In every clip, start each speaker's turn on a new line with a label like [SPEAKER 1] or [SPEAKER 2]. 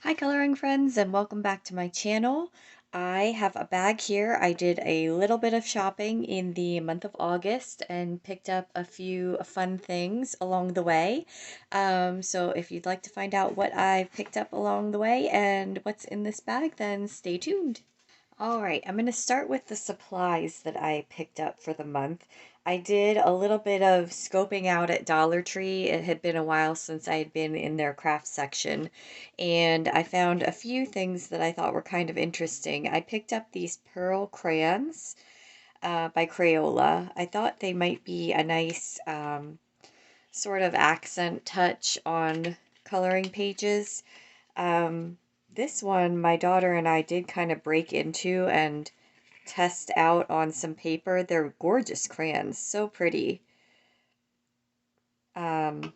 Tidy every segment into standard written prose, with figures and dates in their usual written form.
[SPEAKER 1] Hi coloring friends and welcome back to my channel. I have a bag here. I did a little bit of shopping in the month of August and picked up a few fun things along the way. So if you'd like to find out what I picked up along the way and what's in this bag, then stay tuned. All right, I'm going to start with the supplies that I picked up for the month. I did a little bit of scoping out at Dollar Tree. It had been a while since I had been in their craft section, and I found a few things that I thought were kind of interesting. I picked up these pearl crayons by Crayola. I thought they might be a nice sort of accent touch on coloring pages. This one, my daughter and I did kind of break into and test out on some paper. They're gorgeous crayons, so pretty. Um,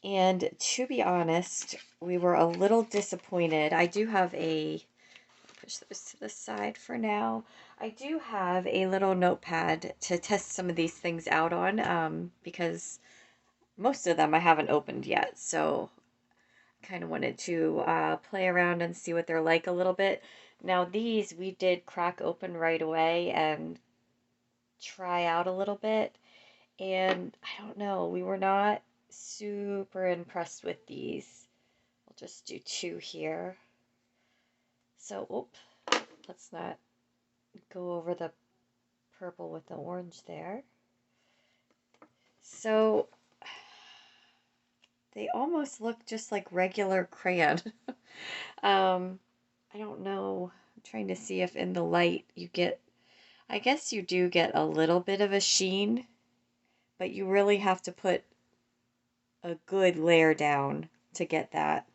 [SPEAKER 1] and to be honest, we were a little disappointed. I do have push those to the side for now. I do have a little notepad to test some of these things out on because most of them I haven't opened yet. So kind of wanted to play around and see what they're like a little bit. Now these we did crack open right away and try out a little bit, and I don't know, we were not super impressed with these. I'll just do two here. So, let's not go over the purple with the orange there. So, they almost look just like regular crayon. I don't know. I'm trying to see if in the light you get, I guess you do get a little bit of a sheen, but you really have to put a good layer down to get that.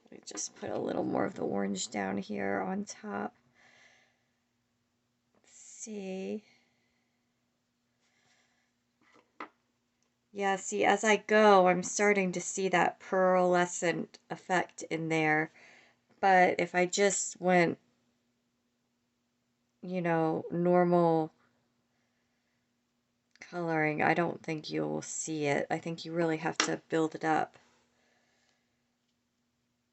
[SPEAKER 1] Let me just put a little more of the orange down here on top. Let's see. Yeah, see, as I go, I'm starting to see that pearlescent effect in there. But if I just went, normal coloring, I don't think you'll see it. I think you really have to build it up.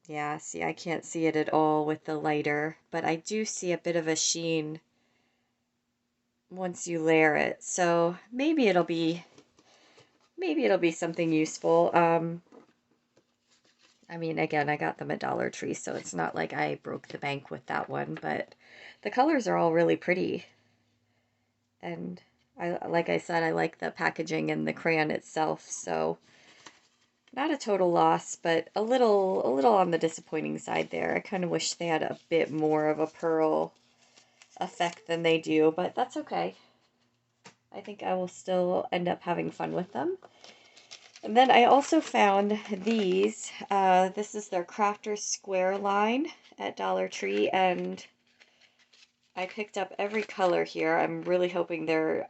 [SPEAKER 1] Yeah, see, I can't see it at all with the lighter, but I do see a bit of a sheen once you layer it. So maybe it'll be something useful. I mean, again, I got them at Dollar Tree, so it's not like I broke the bank with that one, but the colors are all really pretty. And like I said, I like the packaging and the crayon itself, so not a total loss, but a little on the disappointing side there. I kind of wish they had a bit more of a pearl effect than they do, but that's okay. I think I will still end up having fun with them. And then I also found these. This is their Crafter's Square line at Dollar Tree, and I picked up every color here. I'm really hoping they're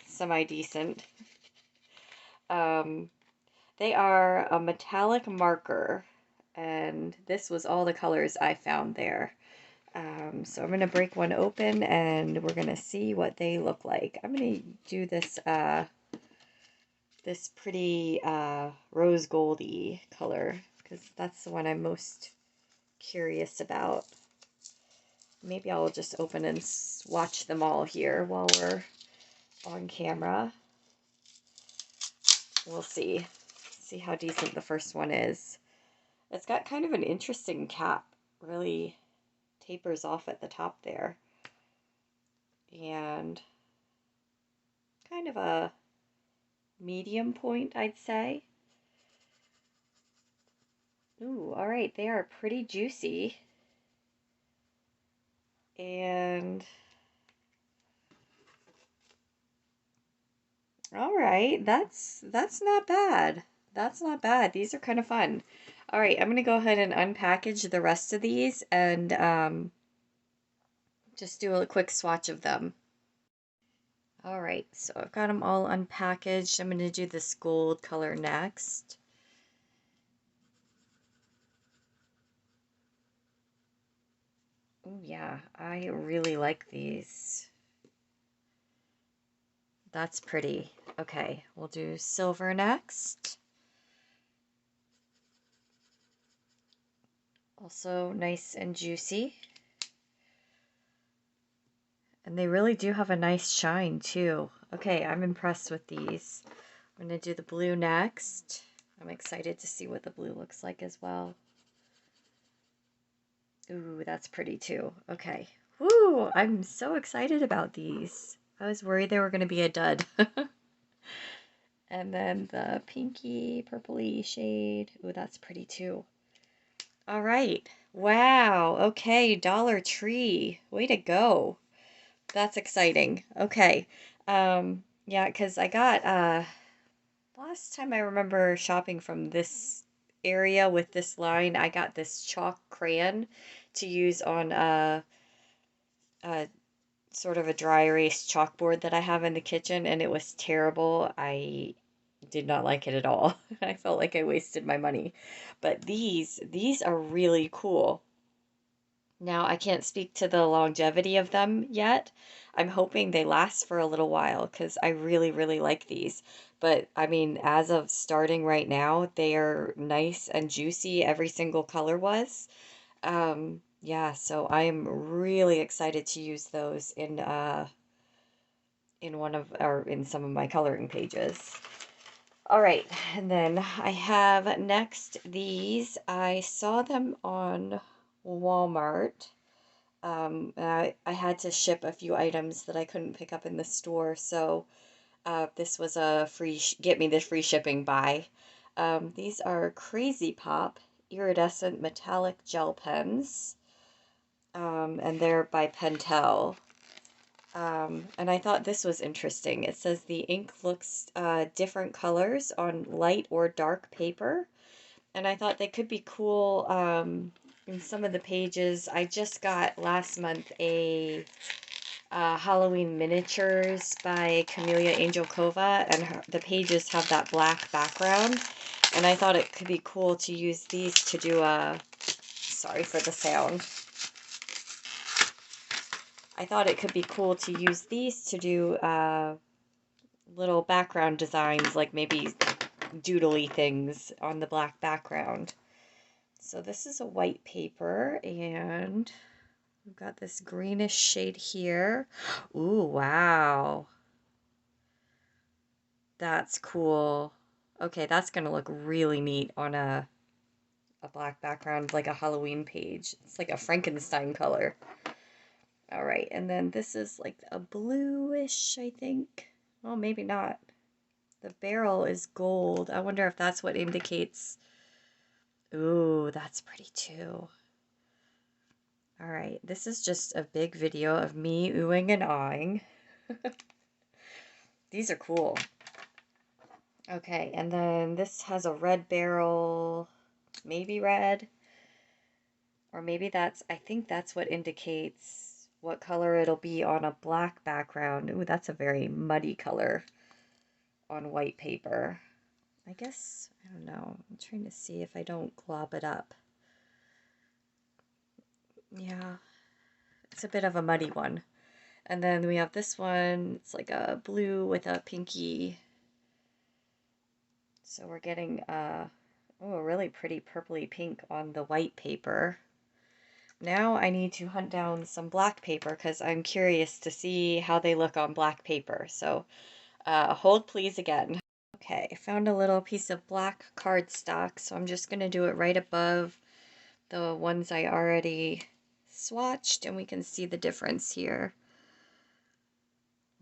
[SPEAKER 1] semi-decent. They are a metallic marker, and this was all the colors I found there. So I'm going to break one open, and we're going to see what they look like. I'm going to do this this pretty rose goldy color because that's the one I'm most curious about. Maybe I'll just open and swatch them all here while we're on camera. We'll see how decent the first one is. It's got kind of an interesting cap, really tapers off at the top there, and kind of a medium point, I'd say. Ooh, all right, they are pretty juicy. And all right, that's not bad. That's not bad. These are kind of fun. All right, I'm gonna go ahead and unpackage the rest of these and just do a quick swatch of them. All right, so I've got them all unpackaged. I'm gonna do this gold color next. Oh yeah, I really like these. That's pretty. Okay, we'll do silver next. Also nice and juicy. And they really do have a nice shine too. Okay, I'm impressed with these. I'm going to do the blue next. I'm excited to see what the blue looks like as well. Ooh, that's pretty too. Okay. Woo! I'm so excited about these. I was worried they were going to be a dud. And then the pinky purpley shade. Ooh, that's pretty too. All right. Wow. Okay, Dollar Tree. Way to go. That's exciting. Okay. Yeah, because I got last time I remember shopping from this area with this line, I got this chalk crayon to use on a sort of a dry erase chalkboard that I have in the kitchen, and it was terrible. I did not like it at all. I felt like I wasted my money. But these are really cool. Now, I can't speak to the longevity of them yet. I'm hoping they last for a little while because I really, really like these. But I mean, as of starting right now, they are nice and juicy. Every single color was. Yeah, so I am really excited to use those in one of or in some of my coloring pages. All right, and then I have next these. I saw them on Walmart. I had to ship a few items that I couldn't pick up in the store, so this was a free get me the free shipping buy. These are Crazy Pop iridescent metallic gel pens, and they're by Pentel. And I thought this was interesting. It says the ink looks different colors on light or dark paper. And I thought they could be cool in some of the pages. I just got last month a Halloween miniatures by Camellia Angelkova, and the pages have that black background. And I thought it could be cool to use these to do a, sorry for the sound. I thought it could be cool to use these to do little background designs, like maybe doodly things on the black background. So this is a white paper, and we've got this greenish shade here. Ooh, wow. That's cool. Okay, that's gonna look really neat on a black background, like a Halloween page. It's like a Frankenstein color. All right, and then this is like a bluish, I think. Oh, maybe not. The barrel is gold. I wonder if that's what indicates. Ooh, that's pretty too. All right, this is just a big video of me oohing and awing. These are cool. Okay, and then this has a red barrel, maybe red, or maybe that's, I think that's what indicates what color it'll be on a black background. Ooh, that's a very muddy color on white paper. I guess, I don't know. I'm trying to see if I don't glob it up. Yeah, it's a bit of a muddy one. And then we have this one. It's like a blue with a pinky. So we're getting oh, a really pretty purpley pink on the white paper. Now I need to hunt down some black paper because I'm curious to see how they look on black paper. So hold please again. Okay, I found a little piece of black cardstock, so I'm just going to do it right above the ones I already swatched, and we can see the difference here.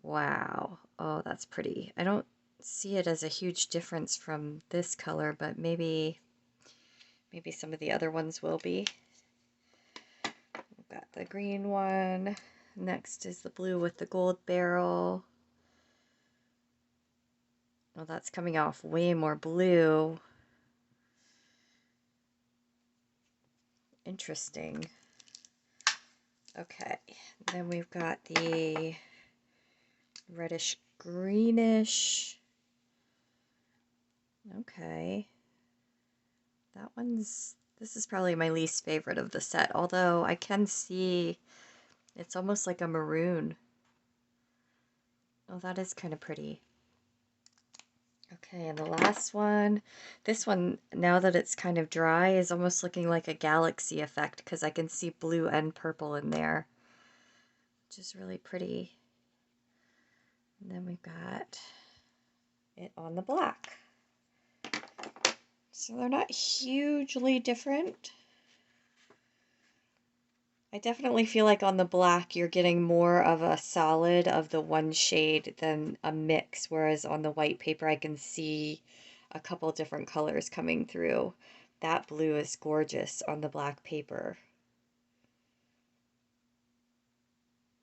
[SPEAKER 1] Wow. Oh, that's pretty. I don't see it as a huge difference from this color, but maybe some of the other ones will be. We've got the green one. Next is the blue with the gold barrel. Oh, that's coming off way more blue. Interesting. Okay, then we've got the reddish greenish. Okay. This is probably my least favorite of the set, although I can see it's almost like a maroon. Oh, that is kind of pretty. Okay, and the last one, this one, now that it's kind of dry, is almost looking like a galaxy effect because I can see blue and purple in there, which is really pretty. And then we've got it on the black. So they're not hugely different. I definitely feel like on the black you're getting more of a solid of the one shade than a mix, whereas on the white paper I can see a couple different colors coming through. That blue is gorgeous on the black paper.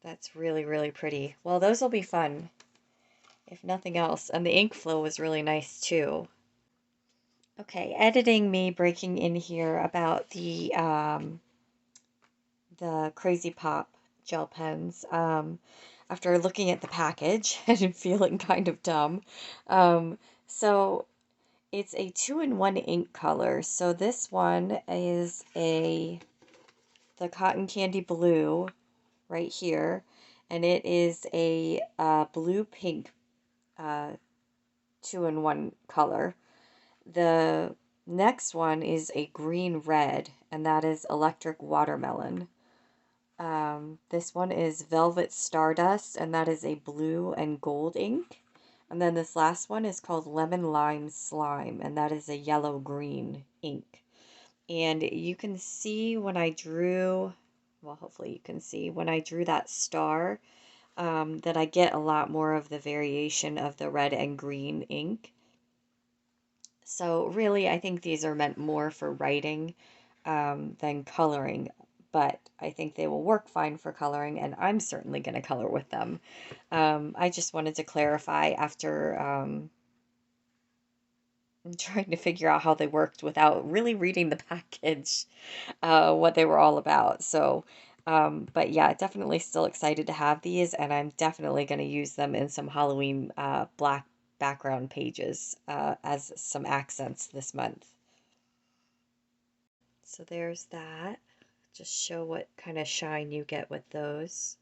[SPEAKER 1] That's really, really pretty. Well, those will be fun, if nothing else. And the ink flow was really nice too. Okay, editing me breaking in here about the Crazy Pop gel pens. After looking at the package and feeling kind of dumb. So it's a 2-in-1 ink color. So this one is the Cotton Candy Blue right here, and it is a blue pink 2-in-1 color. The next one is a green red, and that is Electric Watermelon. This one is Velvet Stardust, and that is a blue and gold ink. And then this last one is called Lemon Lime Slime, and that is a yellow-green ink. And you can see when I drew, well, hopefully you can see, when I drew that star, that I get a lot more of the variation of the red and green ink. So really, I think these are meant more for writing than coloring, but I think they will work fine for coloring, and I'm certainly going to color with them. I just wanted to clarify after trying to figure out how they worked without really reading the package, what they were all about. So, but yeah, definitely still excited to have these, and I'm definitely going to use them in some Halloween black background pages as some accents this month. So there's that. Just show what kind of shine you get with those.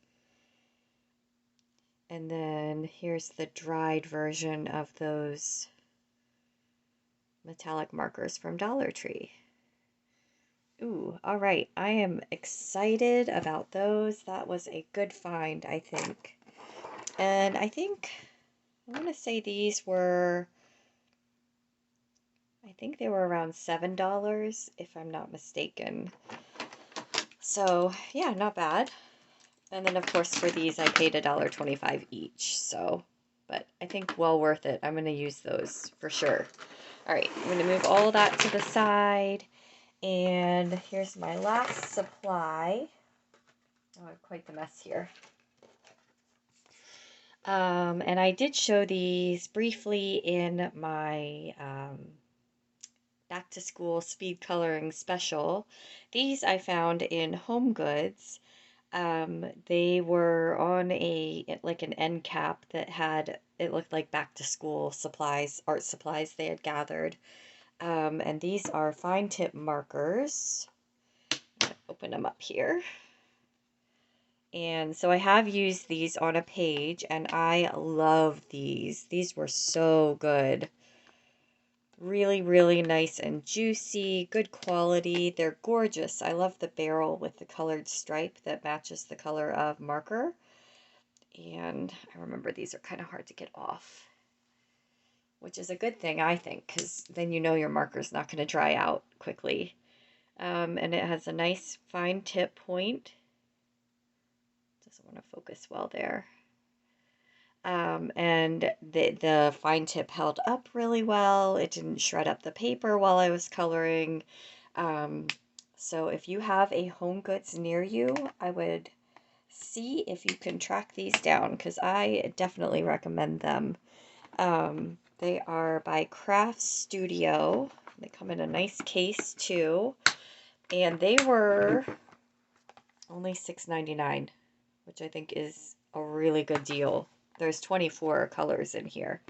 [SPEAKER 1] And then here's the dried version of those metallic markers from Dollar Tree. Ooh, all right. I am excited about those. That was a good find, I think. And I think, I want to say these were, I think they were around $7, if I'm not mistaken. So, yeah, not bad. And then, of course, for these, I paid $1.25 each. So, but I think well worth it. I'm going to use those for sure. All right, I'm going to move all of that to the side. And here's my last supply. Oh, quite the mess here. And I did show these briefly in my back to school speed coloring special. These I found in Home Goods. They were on like an end cap that had, it looked like back to school supplies, art supplies they had gathered. And these are fine tip markers. Open them up here. And so I have used these on a page, and I love these. These were so good. Really, really nice and juicy, good quality. They're gorgeous. I love the barrel with the colored stripe that matches the color of marker. And I remember these are kind of hard to get off, which is a good thing, I think, because then you know your marker's not going to dry out quickly. And it has a nice fine tip point. Doesn't want to focus well there. And the fine tip held up really well. It didn't shred up the paper while I was coloring. So if you have a Home Goods near you, I would see if you can track these down, because I definitely recommend them. They are by Craft Studio. They come in a nice case too. And they were only $6.99, which I think is a really good deal. There's 24 colors in here.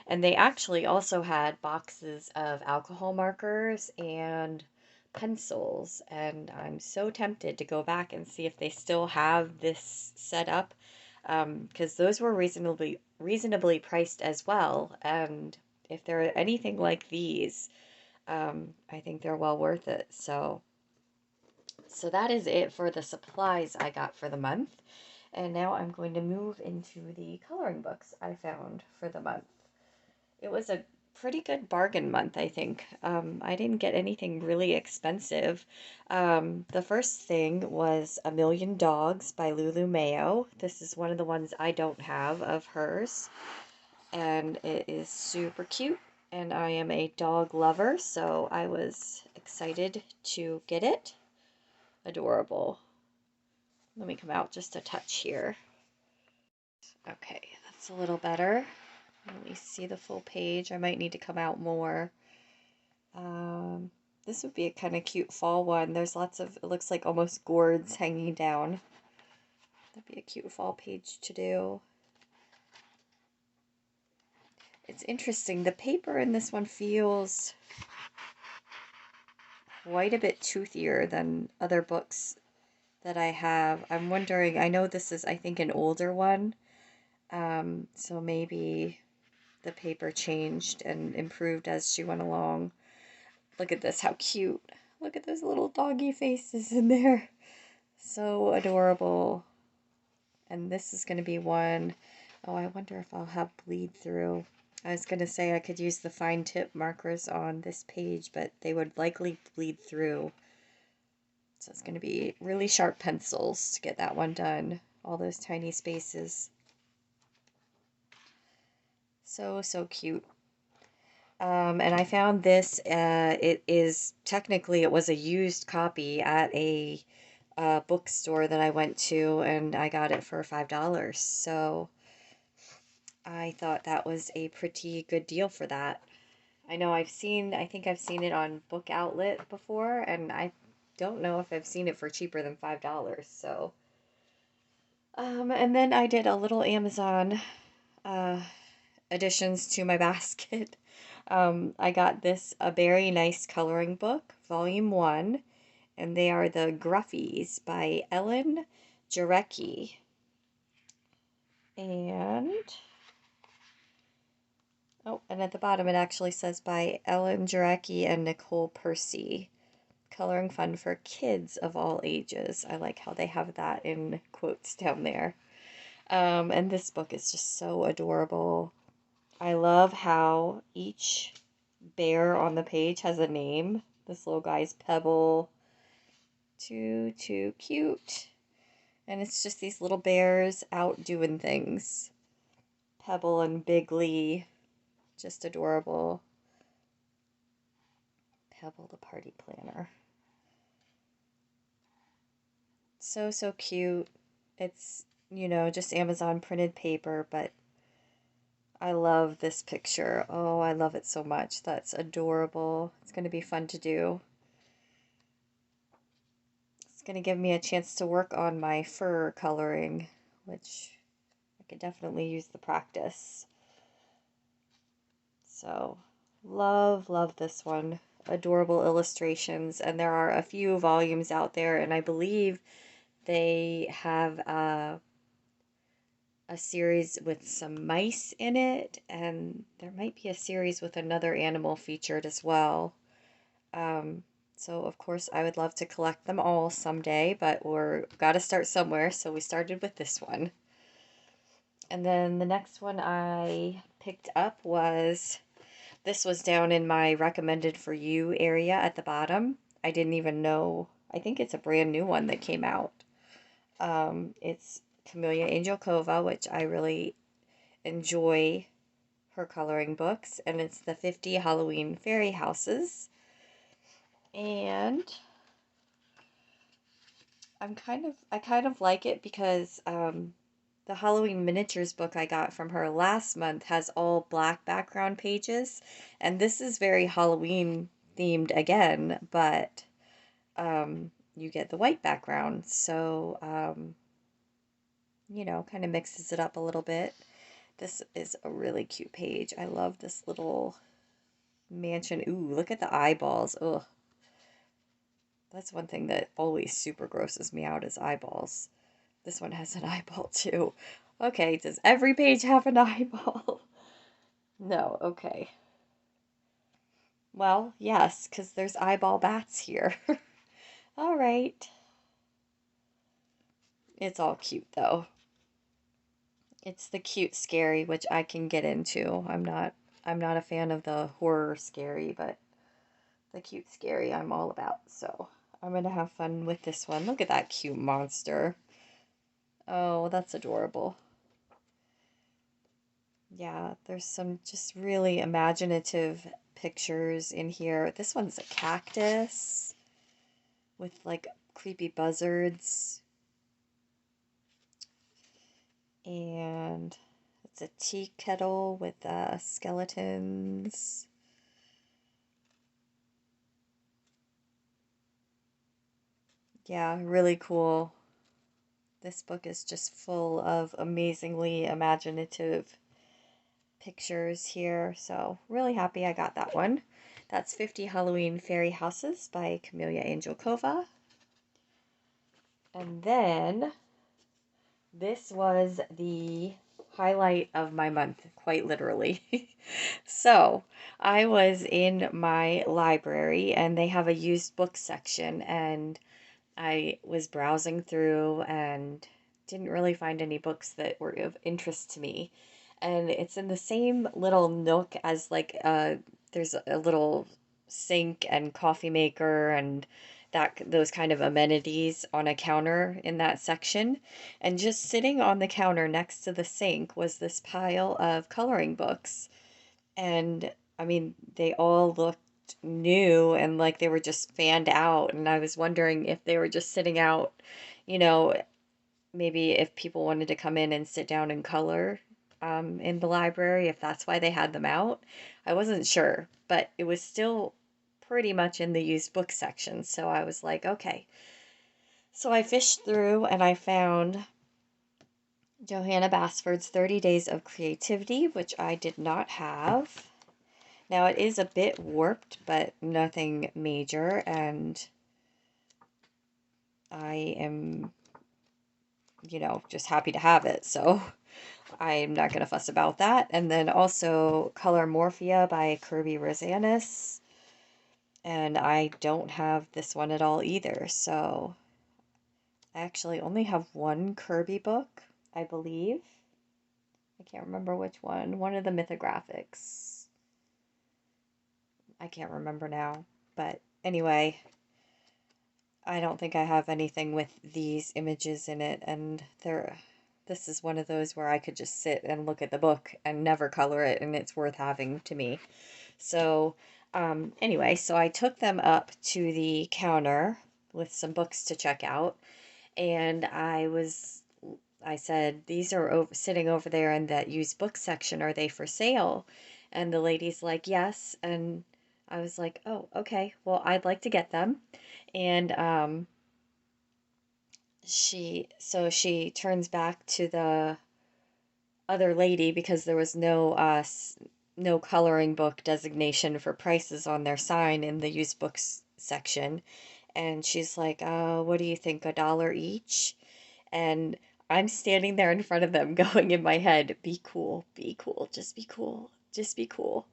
[SPEAKER 1] And they actually also had boxes of alcohol markers and pencils. And I'm so tempted to go back and see if they still have this set up, because those were reasonably priced as well. And if they're anything like these, I think they're well worth it. So that is it for the supplies I got for the month. And now I'm going to move into the coloring books I found for the month. It was a pretty good bargain month, I think. I didn't get anything really expensive. The first thing was A Million Dogs by Lulu Mayo. This is one of the ones I don't have of hers, and it is super cute. And I am a dog lover, so I was excited to get it. Adorable. Let me come out just a touch here. Okay, that's a little better. Let me see the full page. I might need to come out more. This would be a kind of cute fall one. There's lots of, it looks like almost gourds hanging down. That'd be a cute fall page to do. It's interesting. The paper in this one feels quite a bit toothier than other books that I have. I'm wondering, I know this is, I think, an older one. So maybe the paper changed and improved as she went along. Look at this, how cute. Look at those little doggy faces in there. So adorable. And this is going to be one, oh, I wonder if I'll have bleed through. I was going to say I could use the fine tip markers on this page, but they would likely bleed through. So it's going to be really sharp pencils to get that one done. All those tiny spaces. So, so cute. And I found this, it was a used copy at a bookstore that I went to, and I got it for $5. So I thought that was a pretty good deal for that. I know I think I've seen it on Book Outlet before, and I don't know if I've seen it for cheaper than $5. So, and then I did a little Amazon additions to my basket. I got this A Very Nice Coloring Book, Volume 1, and they are the Grudgeies by Ellen Jarecki. And, oh, and at the bottom it actually says by Ellen Jarecki and Nicole Percy. Coloring fun for kids of all ages. I like how they have that in quotes down there. And this book is just so adorable. I love how each bear on the page has a name. This little guy's Pebble. Too cute. And it's just these little bears out doing things. Pebble and Bigley. Just adorable. Pebble the party planner. So, so cute. It's, just Amazon printed paper, but I love this picture. Oh, I love it so much. That's adorable. It's going to be fun to do. It's going to give me a chance to work on my fur coloring, which I could definitely use the practice. So, love this one. Adorable illustrations, and there are a few volumes out there, and I believe they have a series with some mice in it, and there might be a series with another animal featured as well. So of course I would love to collect them all someday, but we're gotta start somewhere, so we started with this one. And then the next one I picked up this was down in my recommended for you area at the bottom. I didn't even know, I think it's a brand new one that came out. It's Camellia Angelkova, which I really enjoy her coloring books, and it's the 50 Halloween Fairy Houses. And I kind of like it because the Halloween miniatures book I got from her last month has all black background pages, and this is very Halloween themed again, but you get the white background, so kind of mixes it up a little bit. This is a really cute page. I love this little mansion. Ooh, look at the eyeballs. Ugh. That's one thing that always super grosses me out is eyeballs. This one has an eyeball too. Okay, does every page have an eyeball? No, okay. Well, yes, because there's eyeball bats here. All right. It's all cute though. It's the cute scary, which I can get into. I'm not a fan of the horror scary, but the cute scary I'm all about. So I'm gonna have fun with this one. Look at that cute monster. Oh, that's adorable. Yeah, there's some just really imaginative pictures in here. This one's a cactus with like creepy buzzards. And it's a tea kettle with skeletons. Yeah, really cool. This book is just full of amazingly imaginative pictures here. So, really happy I got that one. That's 50 Halloween Fairy Houses by Camellia Angelkova. And then this was the highlight of my month, quite literally. So, I was in my library and they have a used book section, and I was browsing through and didn't really find any books that were of interest to me. And it's in the same little nook as like there's a little sink and coffee maker and that those kind of amenities on a counter in that section. And just sitting on the counter next to the sink was this pile of coloring books. And I mean, they all looked new and like they were just fanned out. And I was wondering if they were just sitting out, you know, maybe if people wanted to come in and sit down and color in the library, if that's why they had them out. I wasn't sure, but it was still pretty much in the used book section. So I was like, okay. So I fished through and I found Johanna Basford's 30 Days of Creativity, which I did not have. Now it is a bit warped, but nothing major, and I am, just happy to have it, so I'm not going to fuss about that. And then also Color Morphia by Kirby Rosanis, and I don't have this one at all either, so I actually only have one Kirby book, I believe. I can't remember which one of the mythographics. I can't remember now, but anyway, I don't think I have anything with these images in it, and this is one of those where I could just sit and look at the book and never color it, and it's worth having to me. So, anyway, so I took them up to the counter with some books to check out, and I said, these are sitting over there in that used book section. Are they for sale? And the lady's like, yes. And I was like, oh, okay. Well, I'd like to get them. And she turns back to the other lady because there was no coloring book designation for prices on their sign in the used books section. And she's like, what do you think, $1 each? And I'm standing there in front of them going in my head, be cool, just be cool, just be cool.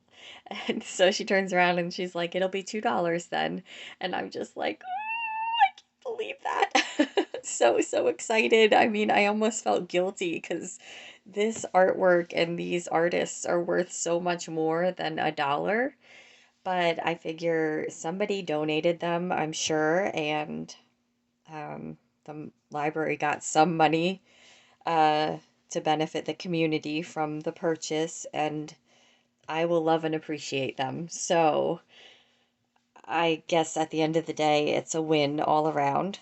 [SPEAKER 1] And so she turns around and she's like, it'll be $2 then. And I'm just like, oh, I can't believe that. So excited. I mean, I almost felt guilty because this artwork and these artists are worth so much more than $1. But I figure somebody donated them, I'm sure, and the library got some money uh, to benefit the community from the purchase, and I will love and appreciate them. So I guess at the end of the day, it's a win all around.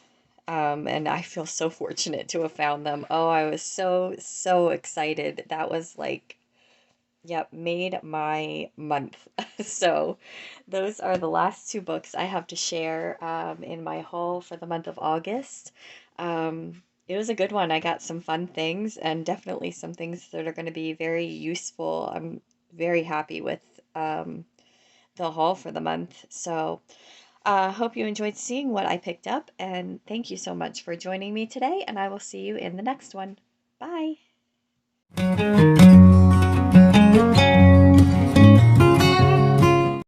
[SPEAKER 1] And I feel so fortunate to have found them. Oh, I was so excited. That was like, yep, made my month. So those are the last two books I have to share in my haul for the month of August. It was a good one. I got some fun things and definitely some things that are going to be very useful. I'm very happy with the haul for the month. So hope you enjoyed seeing what I picked up, and thank you so much for joining me today, and I will see you in the next one. Bye!